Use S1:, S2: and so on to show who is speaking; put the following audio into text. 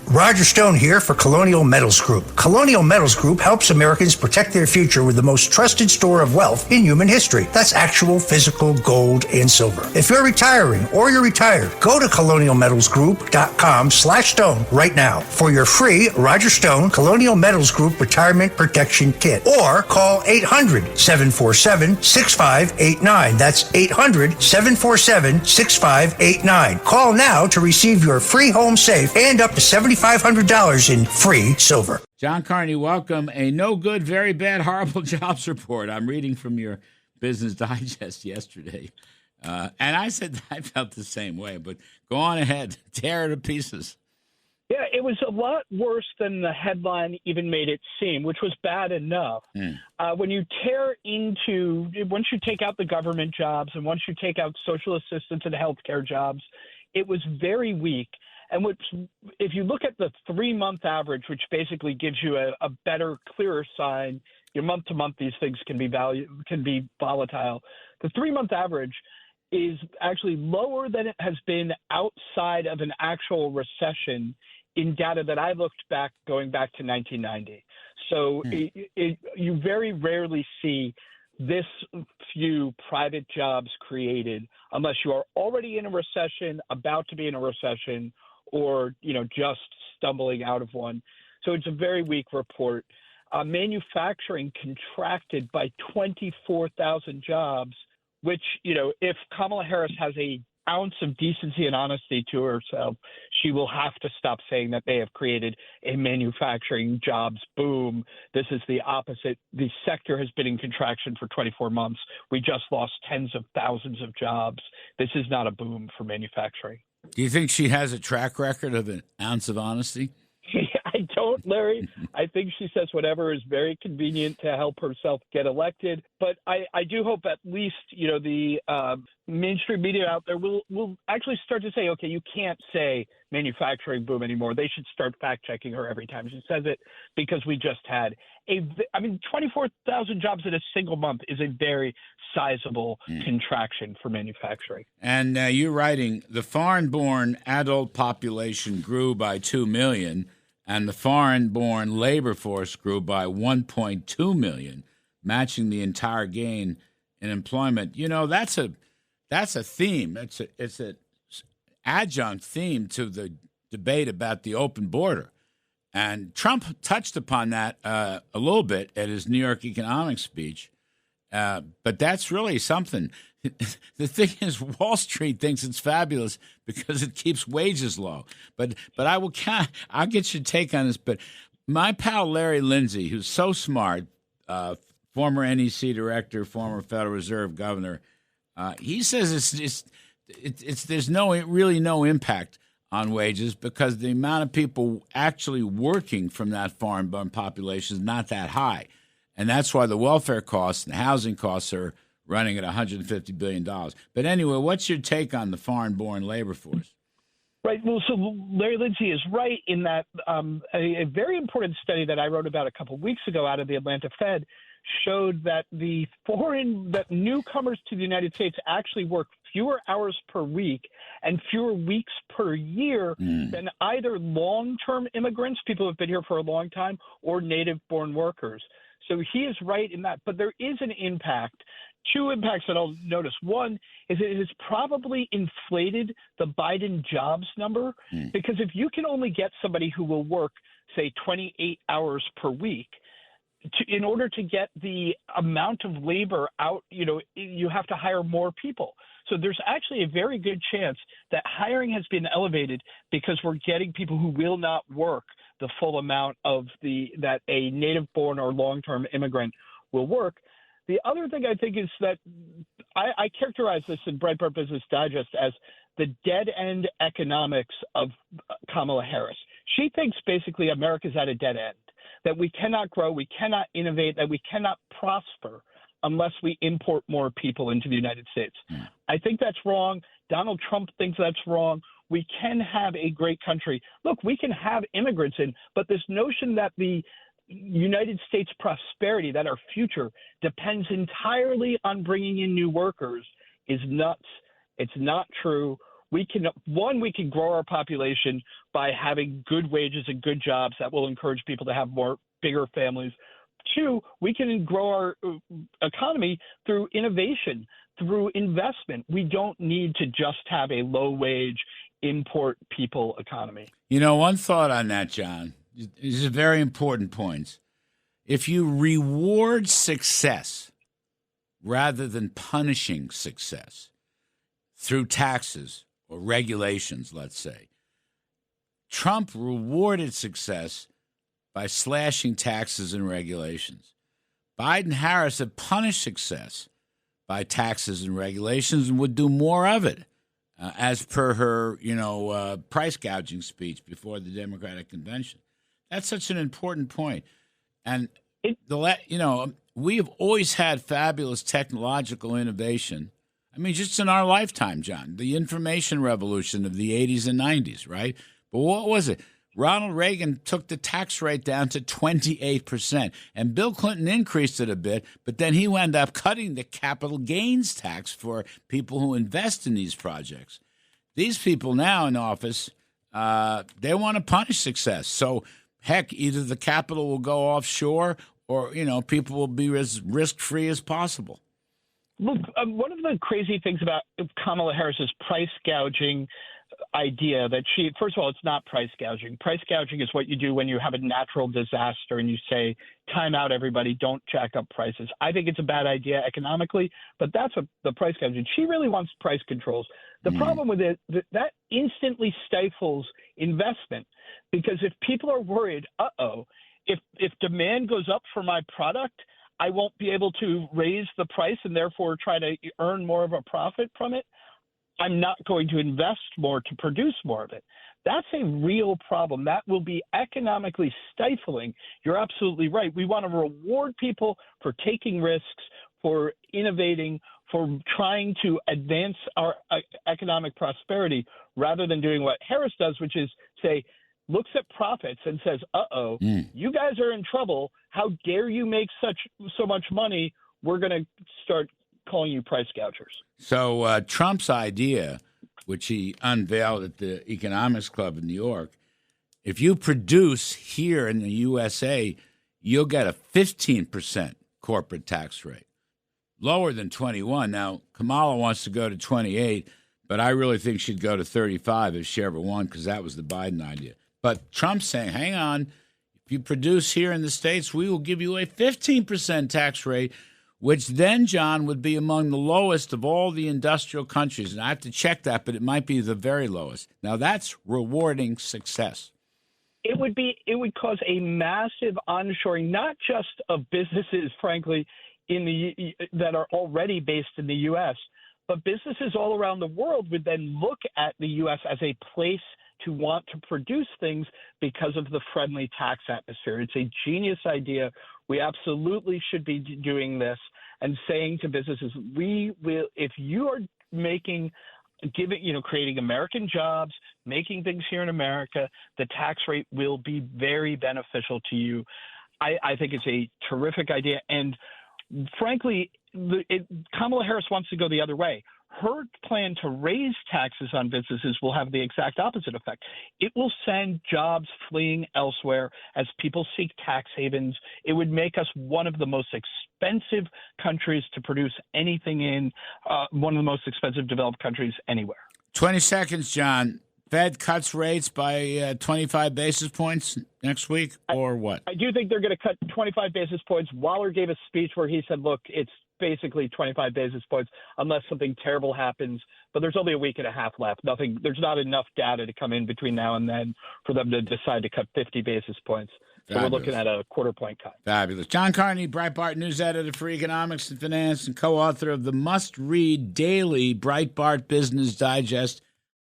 S1: Roger Stone here for Colonial Metals Group. Colonial Metals Group helps Americans protect their future with the most trusted store of wealth in human history. That's actual physical gold and silver. If you're retiring or you're retired, go to colonialmetalsgroup.com/stone right now for your free Roger Stone Colonial Metals Group Retirement Protection Kit. Or call 800-747-6589. That's 800-747-6589. Call now to receive your free home safe and up to $7,500 in free silver.
S2: John Carney, welcome. A no good, very bad, horrible jobs report. I'm reading from your Business Digest yesterday. And I said I felt the same way, but go on ahead. Tear it to pieces.
S3: Yeah, it was a lot worse than the headline even made it seem, which was bad enough. When you once you take out the government jobs and once you take out social assistance and healthcare jobs, it was very weak. And if you look at the 3-month average, which basically gives you a better, clearer sign, your month to month, these things can be volatile. The 3-month average is actually lower than it has been outside of an actual recession in data that I looked back, going back to 1990. So you very rarely see this few private jobs created unless you are already in a recession, about to be in a recession, or just stumbling out of one. So it's a very weak report. Manufacturing contracted by 24,000 jobs, which, if Kamala Harris has an ounce of decency and honesty to herself, she will have to stop saying that they have created a manufacturing jobs boom. This is the opposite. The sector has been in contraction for 24 months. We just lost tens of thousands of jobs. This is not a boom for manufacturing.
S2: Do you think she has a track record of an ounce of honesty?
S3: I don't, Larry. I think she says whatever is very convenient to help herself get elected. But I do hope at least, the mainstream media out there will actually start to say, okay, you can't say manufacturing boom anymore. They should start fact-checking her every time she says it, because we just had 24,000 jobs in a single month is a very sizable contraction for manufacturing.
S2: And you're writing, the foreign-born adult population grew by 2 million, and the foreign-born labor force grew by 1.2 million, matching the entire gain in employment. That's a theme. It's an adjunct theme to the debate about the open border. And Trump touched upon that a little bit at his New York economic speech. But that's really something. The thing is, Wall Street thinks it's fabulous because it keeps wages low. But I'll get your take on this. But my pal Larry Lindsay, who's so smart, former NEC director, former Federal Reserve governor, he says there's really no impact on wages because the amount of people actually working from that foreign-born population is not that high. And that's why the welfare costs and the housing costs are running at $150 billion. But anyway, what's your take on the foreign-born labor force?
S3: Right. Well, so Larry Lindsay is right in that a very important study that I wrote about a couple of weeks ago out of the Atlanta Fed showed that that newcomers to the United States actually work fewer hours per week and fewer weeks per year than either long-term immigrants, people who have been here for a long time, or native-born workers. So he is right in that. But there is an impact. 2 impacts that I'll notice. One is it has probably inflated the Biden jobs number because if you can only get somebody who will work, say, 28 hours per week, in order to get the amount of labor out, you have to hire more people. So there's actually a very good chance that hiring has been elevated because we're getting people who will not work the full amount of that a native-born or long-term immigrant will work. The other thing I think is that I characterize this in Breitbart Business Digest as the dead-end economics of Kamala Harris. She thinks basically America's at a dead end, that we cannot grow, we cannot innovate, that we cannot prosper unless we import more people into the United States. I think that's wrong. Donald Trump thinks that's wrong. We can have a great country. Look, we can have immigrants in, but this notion that the United States prosperity, that our future depends entirely on bringing in new workers is nuts. It's not true. we can grow our population by having good wages and good jobs that will encourage people to have bigger families. Two, we can grow our economy through innovation, through investment. We don't need to just have a low-wage, import people economy.
S2: One thought on that, John, is a very important point. If you reward success rather than punishing success through taxes or regulations, let's say, Trump rewarded success by slashing taxes and regulations. Biden-Harris have punished success by taxes and regulations and would do more of it, as per her, price gouging speech before the Democratic Convention. That's such an important point. And, we have always had fabulous technological innovation. I mean, just in our lifetime, John, the information revolution of the 80s and 90s, right? But what was it? Ronald Reagan took the tax rate down to 28%, and Bill Clinton increased it a bit, but then he wound up cutting the capital gains tax for people who invest in these projects. These people now in office, they want to punish success. So, heck, either the capital will go offshore or, people will be as risk-free as possible.
S3: Look, one of the crazy things about Kamala Harris's price gouging idea that first of all, it's not price gouging. Price gouging is what you do when you have a natural disaster and you say, time out, everybody, don't jack up prices. I think it's a bad idea economically, but that's what the price gouging. She really wants price controls. The problem with it, that instantly stifles investment, because if people are worried, if demand goes up for my product, I won't be able to raise the price and therefore try to earn more of a profit from it. I'm not going to invest more to produce more of it. That's a real problem. That will be economically stifling. You're absolutely right. We want to reward people for taking risks, for innovating, for trying to advance our economic prosperity, rather than doing what Harris does, which is say, looks at profits and says, you guys are in trouble. How dare you make so much money? We're going to start calling you price gougers.
S2: So Trump's idea, which he unveiled at the Economics Club in New York, if you produce here in the USA, you'll get a 15% corporate tax rate, lower than 21. Now, Kamala wants to go to 28, but I really think she'd go to 35 if she ever won, because that was the Biden idea. But Trump's saying, hang on, if you produce here in the States, we will give you a 15% tax rate, which then, John, would be among the lowest of all the industrial countries. And I have to check that, but it might be the very lowest. Now, that's rewarding success.
S3: It would cause a massive onshoring, not just of businesses, frankly, that are already based in the U.S., but businesses all around the world would then look at the U.S. as a place to want to produce things because of the friendly tax atmosphere. It's a genius idea. We absolutely should be doing this and saying to businesses, we will, if you are creating American jobs, making things here in America, the tax rate will be very beneficial to you. I think it's a terrific idea. And frankly, Kamala Harris wants to go the other way. Her plan to raise taxes on businesses will have the exact opposite effect. It will send jobs fleeing elsewhere as people seek tax havens. It would make us one of the most expensive countries to produce anything in, one of the most expensive developed countries anywhere.
S2: 20 seconds, John. Fed cuts rates by 25 basis points next week, or what?
S3: I do think they're going to cut 25 basis points. Waller gave a speech where he said, look, it's basically 25 basis points unless something terrible happens. But there's only a week and a half left. There's not enough data to come in between now and then for them to decide to cut 50 basis points. So Fabulous. We're looking at a quarter-point cut.
S2: Fabulous. John Carney, Breitbart news editor for economics and finance and co-author of the must-read daily Breitbart Business Digest.